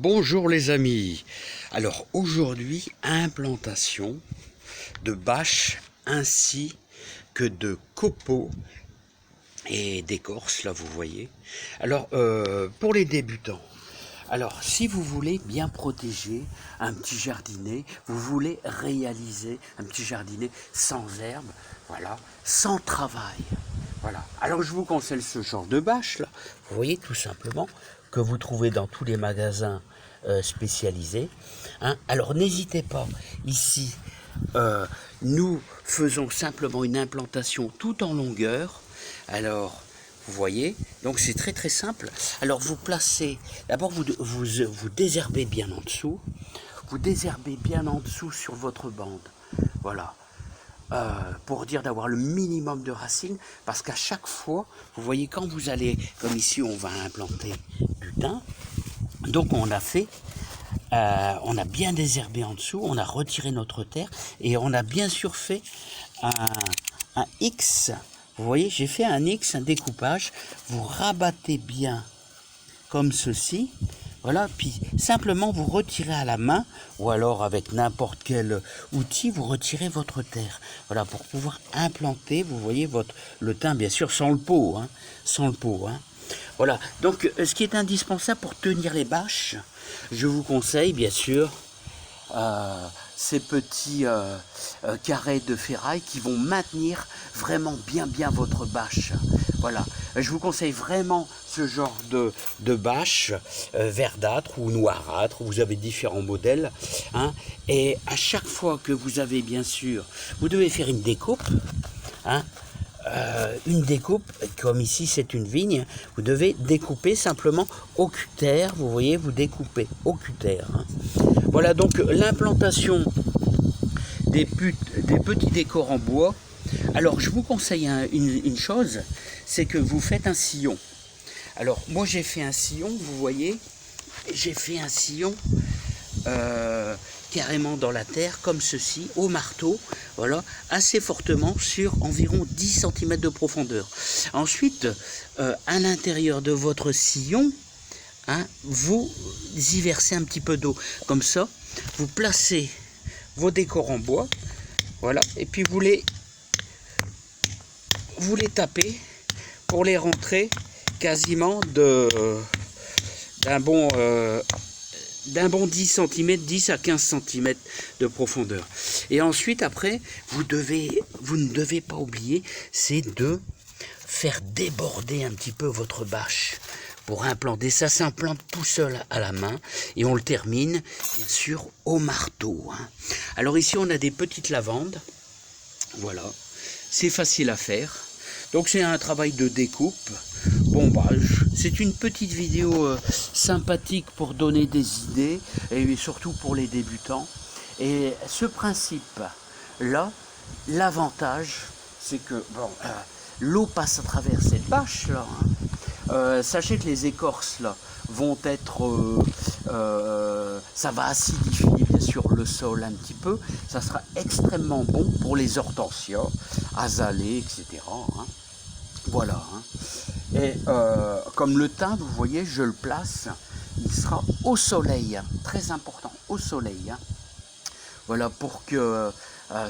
Bonjour les amis. Alors aujourd'hui, implantation de bâches ainsi que de copeaux et d'écorces, là vous voyez. Alors pour les débutants, alors si vous voulez bien protéger un petit jardinet, vous voulez réaliser un petit jardinet sans herbe, voilà, sans travail. Voilà. Alors je vous conseille ce genre de bâche là, vous voyez tout simplement, que vous trouvez dans tous les magasins spécialisés. Hein. Alors n'hésitez pas, ici nous faisons simplement une implantation tout en longueur. Alors vous voyez, donc c'est très très simple. Alors vous placez, d'abord vous désherbez bien en dessous, vous désherbez bien en dessous sur votre bande, voilà. Pour dire d'avoir le minimum de racines, parce qu'à chaque fois, vous voyez, quand vous allez, comme ici on va implanter du thym, donc on a bien désherbé en dessous, on a retiré notre terre, et on a bien sûr fait un X, vous voyez, j'ai fait un X, un découpage, vous rabattez bien comme ceci, voilà, puis simplement vous retirez à la main, ou alors avec n'importe quel outil, vous retirez votre terre, voilà, pour pouvoir implanter, vous voyez, le thym, bien sûr, sans le pot, hein, sans le pot, hein. Voilà, donc ce qui est indispensable pour tenir les bâches, je vous conseille, bien sûr, ces petits carrés de ferraille qui vont maintenir vraiment bien votre bâche. Voilà, je vous conseille vraiment ce genre de bâche verdâtre ou noirâtre, vous avez différents modèles, hein, et à chaque fois que vous avez, bien sûr, vous devez faire une découpe, hein, une découpe, comme ici c'est une vigne, vous devez découper simplement au cutter, vous voyez, vous découpez au cutter, hein. Voilà donc l'implantation des petits décors en bois. Alors je vous conseille une chose, c'est que vous faites un sillon. Alors moi j'ai fait un sillon, vous voyez, j'ai fait un sillon carrément dans la terre, comme ceci, au marteau, voilà, assez fortement, sur environ 10 cm de profondeur. Ensuite, à l'intérieur de votre sillon, hein, vous y versez un petit peu d'eau, comme ça, vous placez vos décors en bois, voilà, et puis vous les tapez pour les rentrer quasiment d'un bon 10 cm, 10 à 15 cm de profondeur. Et ensuite, après, vous ne devez pas oublier, c'est de faire déborder un petit peu votre bâche pour implanter. Ça s'implante tout seul à la main et on le termine, bien sûr, au marteau, hein. Alors ici, on a des petites lavandes. Voilà, c'est facile à faire. Donc c'est un travail de découpe. Bon bah c'est une petite vidéo sympathique pour donner des idées et surtout pour les débutants. Et ce principe là, l'avantage c'est que bon, l'eau passe à travers cette bâche là, hein. Sachez que les écorces là vont être ça va acidifier bien sûr le sol un petit peu, ça sera extrêmement bon pour les hortensias, azalées, etc., hein. Voilà, hein. Et comme le thym, vous voyez, je le place, il sera au soleil, très important, au soleil, hein. Voilà, pour que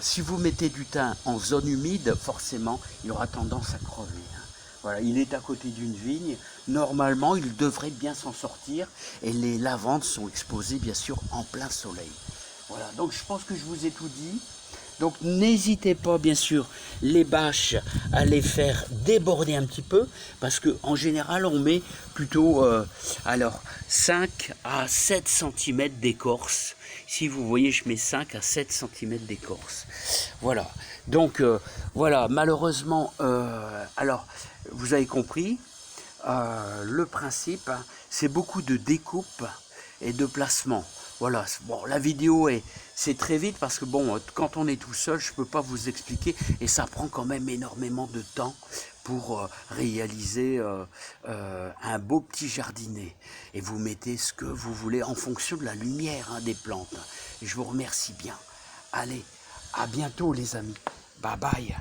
si vous mettez du thym en zone humide, forcément, il aura tendance à crever, hein. Voilà, il est à côté d'une vigne, normalement il devrait bien s'en sortir et les lavandes sont exposées bien sûr en plein soleil. Voilà, donc je pense que je vous ai tout dit. Donc n'hésitez pas bien sûr les bâches à les faire déborder un petit peu parce qu'en général on met plutôt alors 5 à 7 cm d'écorce. Si vous voyez je mets 5 à 7 cm d'écorce. Voilà, donc voilà, malheureusement alors vous avez compris le principe, hein, c'est beaucoup de découpe et de placement. Voilà, bon, la vidéo c'est très vite parce que bon, quand on est tout seul, je ne peux pas vous expliquer et ça prend quand même énormément de temps pour réaliser un beau petit jardinet. Et vous mettez ce que vous voulez en fonction de la lumière, hein, des plantes. Et je vous remercie bien. Allez, à bientôt les amis. Bye bye.